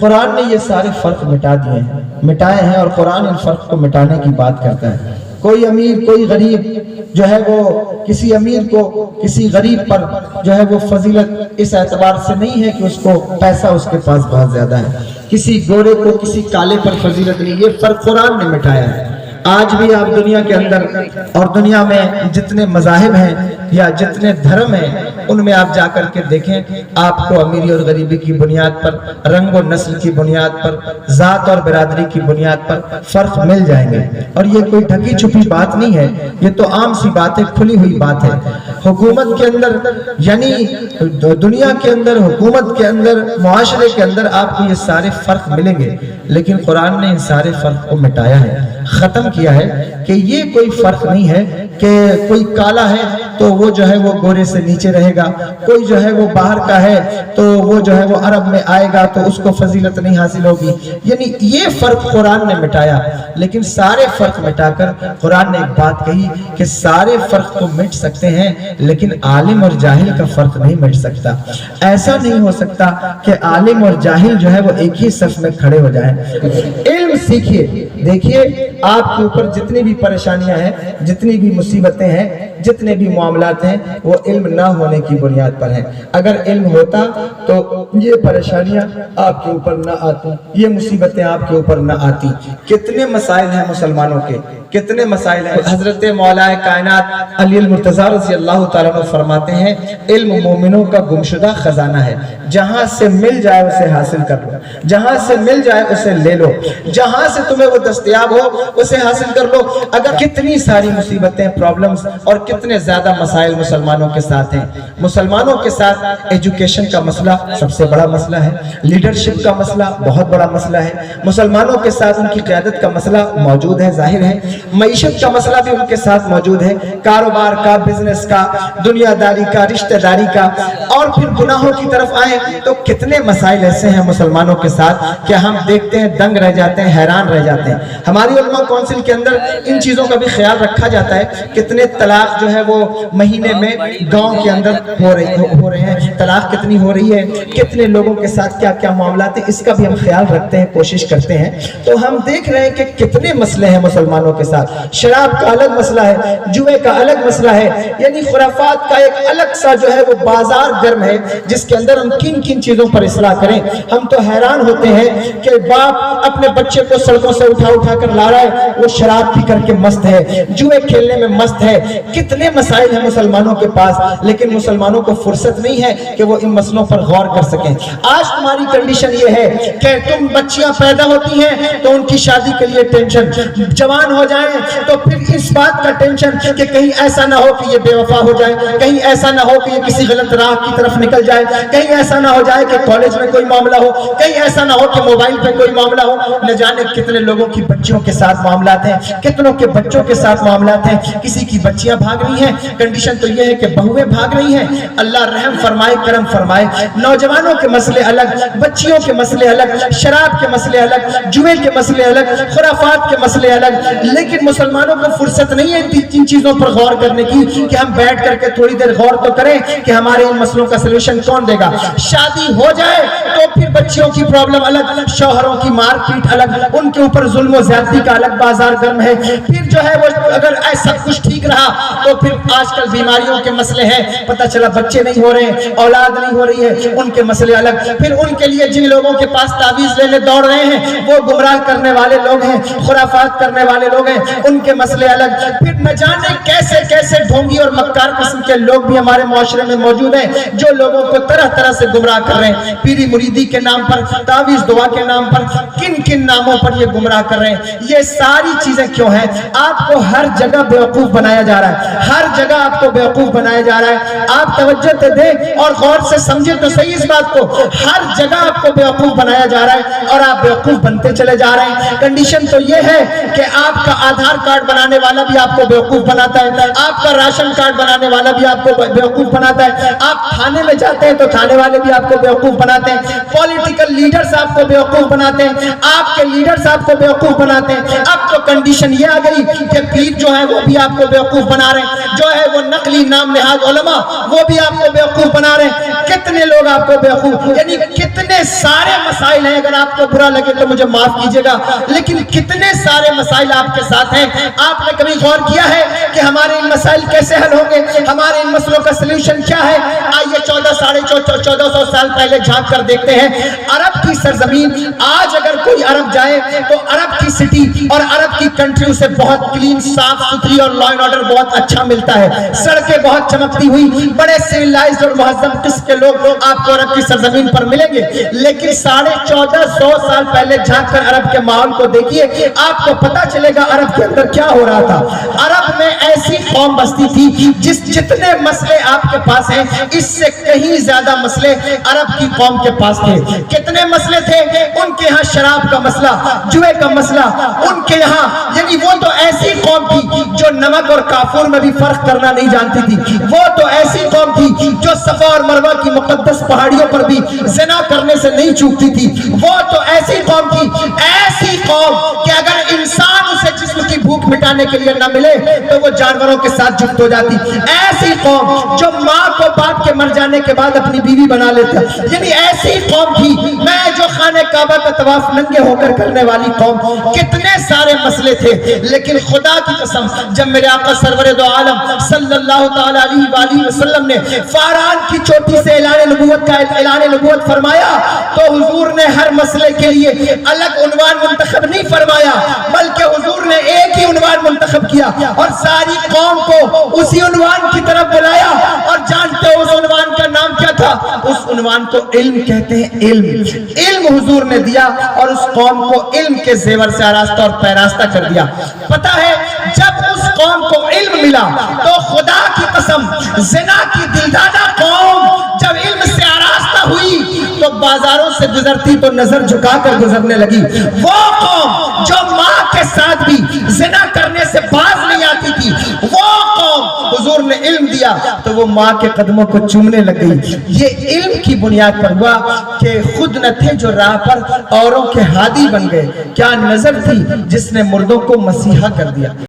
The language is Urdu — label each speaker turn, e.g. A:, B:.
A: قرآن نے یہ سارے فرق مٹائے ہیں اور قرآن ان فرق کو مٹانے کی بات کرتا ہے۔ کوئی امیر کوئی غریب جو ہے وہ کسی امیر کو کسی غریب پر جو ہے وہ فضیلت اس اعتبار سے نہیں ہے کہ اس کو پیسہ اس کے پاس بہت زیادہ ہے، کسی گورے کو کسی کالے پر فضیلت نہیں، یہ فرق قرآن نے مٹایا ہے۔ آج بھی آپ دنیا کے اندر اور دنیا میں جتنے مذاہب ہیں یا جتنے دھرم ہیں ان میں آپ جا کر کے دیکھیں، آپ کو امیری اور غریبی کی بنیاد پر، رنگ و نسل کی بنیاد پر، ذات اور برادری کی بنیاد پر فرق مل جائیں گے، اور یہ کوئی ڈھکی چھپی بات نہیں ہے، یہ تو عام سی بات ہے، کھلی ہوئی بات ہے۔ حکومت کے اندر یعنی دنیا کے اندر، حکومت کے اندر، معاشرے کے اندر آپ کو یہ سارے فرق ملیں گے، لیکن قرآن نے ان سارے فرق کو مٹایا ہے، ختم کیا ہے کہ یہ کوئی فرق نہیں ہے کہ کوئی کالا ہے تو وہ جو ہے وہ گورے سے نیچے رہے گا، کوئی جو ہے وہ باہر کا ہے تو وہ جو ہے وہ عرب میں آئے گا تو اس کو فضیلت نہیں حاصل ہوگی، یعنی یہ فرق قرآن نے مٹایا۔ لیکن سارے فرق مٹا کر قرآن نے ایک بات کہی کہ سارے فرق تو مٹ سکتے ہیں لیکن عالم اور جاہل کا فرق نہیں مٹ سکتا۔ ایسا نہیں ہو سکتا کہ عالم اور جاہل جو ہے وہ ایک ہی صف میں کھڑے ہو جائیں۔ علم سیکھیے، دیکھیے آپ کے اوپر جتنی بھی پریشانیاں ہیں، جتنی بھی مصیبتیں ہیں، جتنے بھی معاملات ہیں، وہ علم نہ ہونے کی بنیاد پر ہیں۔ اگر علم ہوتا تو یہ پریشانیاں آپ کے اوپر نہ آتی، یہ مصیبتیں آپ کے اوپر نہ آتی۔ کتنے مسائل ہیں مسلمانوں کے، کتنے مسائل ہیں۔ حضرت مولا کائنات علی المرتضیٰ رضی اللہ تعالیٰ عنہ فرماتے ہیں علم مومنوں کا گمشدہ خزانہ ہے، جہاں سے مل جائے اسے حاصل کر لو، جہاں سے مل جائے اسے لے لو، جہاں سے تمہیں وہ دستیاب ہو اسے حاصل کر لو۔ اگر کتنی ساری مصیبتیں، پرابلمز اور کتنے زیادہ مسائل مسلمانوں کے ساتھ ہیں۔ مسلمانوں کے ساتھ ایجوکیشن کا مسئلہ سب سے بڑا مسئلہ ہے، لیڈرشپ کا مسئلہ بہت بڑا مسئلہ ہے، مسلمانوں کے ساتھ ان کی قیادت کا مسئلہ موجود ہے، ظاہر ہے، معیشت کا مسئلہ بھی ان کے ساتھ موجود ہے، کاروبار کا، بزنس کا، دنیا داری کا، رشتہ داری کا، اور پھر گناہوں کی طرف آئیں تو کتنے مسائل ایسے ہیں مسلمانوں کے ساتھ کہ ہم دیکھتے ہیں دنگ رہ جاتے ہیں، حیران رہ جاتے ہیں۔ ہماری علماء کونسل کے اندر ان چیزوں کا بھی خیال رکھا جاتا ہے، کتنے طلاق جو ہے وہ مہینے میں گاؤں کے اندر ہو رہے ہیں، طلاق کتنی ہو رہی ہے، کتنے لوگوں کے ساتھ کیا کیا معاملات ہیں، اس کا بھی ہم خیال رکھتے ہیں، کوشش کرتے ہیں۔ تو ہم دیکھ رہے ہیں کہ کتنے مسئلے ہیں مسلمانوں کے ساتھ، شراب کا الگ مسئلہ ہے، جوئے کا الگ مسئلہ ہے، یعنی خرافات کا ایک الگ سا جو ہے وہ بازار گرم ہے جس کے اندر ہم کن کن چیزوں پر اصلاح کریں۔ ہم تو حیران ہوتے ہیں کہ باپ اپنے بچے کو سڑکوں سے اٹھا کر لا رہا ہے، وہ شراب پی کر کے مست ہے، جوئے کھیلنے میں مست ہے۔ کتنے مسائل ہیں مسلمانوں کے پاس، لیکن مسلمانوں کو فرصت نہیں ہے کہ وہ ان مسئلوں پر غور کر سکیں۔ آج تمہاری کنڈیشن یہ ہے کہ تم بچیاں پیدا ہوتی ہیں تو ان کی شادی کے لیے ٹینشن، جوان ہو جائیں تو پھر اس بات کا ٹینشن کہ کہیں ایسا نہ ہو کہ یہ بے وفا ہو جائے، کہیں ایسا نہ ہو کہ یہ کسی غلط راہ کی طرف نکل جائے، کہیں ایسا نہ ہو جائے کہ کالج میں کوئی معاملہ ہو، کہیں ایسا نہ ہو کہ موبائل پہ کوئی معاملہ ہو۔ نہ جانے کتنے لوگوں کی بچیوں کے ساتھ معاملات ہیں، کتنوں کے بچوں کے ساتھ معاملات ہیں، کسی کی بچیاں بھاگ رہی ہیں، کنڈیشن تو یہ ہے کہ بہویں بھاگ رہی ہیں۔ اللہ رحم فرمائے، کرم فرمائے۔ نوجوانوں کے مسئلے الگ، بچیوں کے مسئلے الگ، شراب کے مسئلے الگ، جوئے کے مسئلے الگ، خرافات کے مسئلے الگ، لیکن مسلمانوں کو فرصت نہیں ہے ان چیزوں پر غور کرنے کی کہ ہم بیٹھ کر کے تھوڑی دیر غور تو کریں کہ ہمارے ان مسئلوں کا سلوشن کون دے گا۔ شادی ہو جائے تو پھر بچیوں کی پرابلم الگ، شوہروں کی مار پیٹ الگ، ان کے اوپر ظلم و زیادتی کا الگ بازار گرم ہے۔ پھر جو ہے وہ اگر ایسا کچھ ٹھیک رہا تو پھر آج کل بیماریوں کے مسئلے ہیں، پتہ چلا بچے نہیں ہو رہے ہیں، اولاد نہیں ہو رہی ہے، ان کے مسئلے الگ۔ پھر ان کے لیے جن لوگوں کے پاس تعویذ لینے دوڑ رہے ہیں وہ گمراہ کرنے والے لوگ ہیں، خرافات کرنے والے لوگ ہیں، ان کے مسئلے الگ۔ پھر نہ جانے کیسے کیسے ڈھونگی اور مکار قسم کے لوگ بھی ہمارے معاشرے میں موجود ہیں جو لوگوں کو طرح طرح سے گمراہ کر رہے ہیں، پیری مریدی کے نام پر، تعویذ دعا کے نام پر، کن کن ناموں پر یہ گمراہ کر رہے ہیں۔ یہ ساری چیزیں کیوں ہیں؟ آپ کو ہر جگہ بیوقوف بنایا جا رہا ہے، ہر جگہ آپ کو بیوقوف بنایا جا رہا ہے۔ آپ توجہ دیں اور غور سے سمجھیں تو صحیح اس بات کو، ہر جگہ آپ کو بیوقوف بنایا جا رہا ہے اور آپ بیوقوف بنتے چلے جا رہے ہیں۔ کنڈیشن تو یہ ہے کہ آپ کا آدھار کارڈ بنانے والا بھی آپ کو بیوقوف بناتا ہے، آپ کا راشن کارڈ بنانے والا بھی آپ کو بیوقوف بناتا ہے، آپ تھانے میں جاتے ہیں تو تھانے والے بھی آپ کو بیوقوف بناتے ہیں، پولیٹیکل لیڈرز آپ کو بیوقوف بناتے ہیں، آپ کے لیڈرز آپ کو بیوقوف بناتے ہیں۔ اب تو کنڈیشن یہ آ گئی کہ پیر جو ہے وہ بھی آپ کو بیوقوف بنا رہے ہیں، جو ہے وہ نقلی نام نہاد علماء وہ بھی آپ کو بیوقوف بنا رہے ہیں. کتنے لوگ آپ کو بیوقوف، یعنی کتنے سارے مسائل ہیں. اگر آپ کو برا لگے تو مجھے معاف کیجئے گا، لیکن کتنے سارے مسائل آپ کے ساتھ ہیں. آپ نے کبھی غور کیا ہے کہ ہمارے ان مسائل کیسے حل ہوں گے؟ ہمارے ان مسئلوں کا سلیوشن کیا ہے؟ آئیے 1400 سال پہلے جھانک کر دیکھتے ہیں. عرب کی سرزمین، آج اگر کوئی عرب جائے تو عرب کی سٹی اور عرب کی کنٹری اسے بہت کلین، صاف ستھری اور لا اینڈ آرڈر بہت اچھا ملتا ہے. سڑکیں بہت چمکتی ہوئی، بڑے سویلائزڈ اور مہذب قسم کے لوگ آپ کو عرب کی سرزمین پر ملیں گے. لیکن 1450 سال پہلے جھانک کر عرب کے ماحول کو دیکھیے، آپ کو پتا چلے گا عرب کے اندر کیا ہو رہا تھا. عرب میں ایسی قوم بستی تھی جتنے مسئلے آپ کے پاس ہیں اس سے کہیں زیادہ مسئلے عرب کی قوم کے پاس تھے. کتنے مسئلے تھے ان کے ہاں؟ شراب کا مسئلہ، جوئے کا مسئلہ ان کے یہاں. یعنی وہ تو ایسی قوم تھی جو نمک اور کافور میں بھی فرق کرنا نہیں جانتی تھی. وہ تو ایسی قوم تھی جو صفا اور مروہ کی مقدس پہاڑیوں پر بھی زنا کرنے سے نہیں چوکتی تھی. وہ تو ایسی قوم تھی، ایسی قوم کہ اگر انسان اسے جسم کی بھوک مٹانے کے لیے نہ ملے تو وہ جانوروں کے ساتھ جفت ہو جاتی. ایسی قوم جو ماں کو باپ کے مر جانے کے بعد اپنی بیوی بنا لیتا. یعنی ایسی قوم تھی میں جو خانہ کعبہ کا طواف ننگے ہو کر کرنے والی قوم. کتنے سارے مسئلے تھے، لیکن خدا کی قسم جب میرے آقا سرور دو عالم صلی اللہ تعالی علیہ وآلہ وسلم نے فاران کی چوٹی سے اعلان نبوت فرمایا تو حضور نے ہر مسئلے کے لیے الگ عنوان منتخب نہیں فرمایا، بلکہ حضور نے ایک ہی عنوان منتخب کیا اور ساری قوم کو اسی عنوان کی طرف بلایا. اور جانتے ہو اس عنوان کا نام کیا تھا؟ اس عنوان کو علم کہتے ہیں. علم حضور نے دیا اور اس قوم کو علم کے زیور سے آراستہ اور پیراستہ کر دیا. پتہ ہے جب اس قوم کو علم ملا تو خدا کی قسم زنا کی دلدادہ قوم جب علم سے آراستہ ہوئی تو بازاروں سے گزرتی تو نظر جھکا کر گزرنے لگی. وہ قوم جو ماں کے ساتھ بھی زنا کرنے سے باز نہیں آتی تھی، وہ قوم حضور نے علم دیا تو وہ ماں کے قدموں کو چومنے لگ گئی. یہ علم کی بنیاد پر ہوا کہ خود نہ تھے جو راہ پر اوروں کے ہادی بن گئے. کیا نظر تھی جس نے مردوں کو مسیحا کر دیا.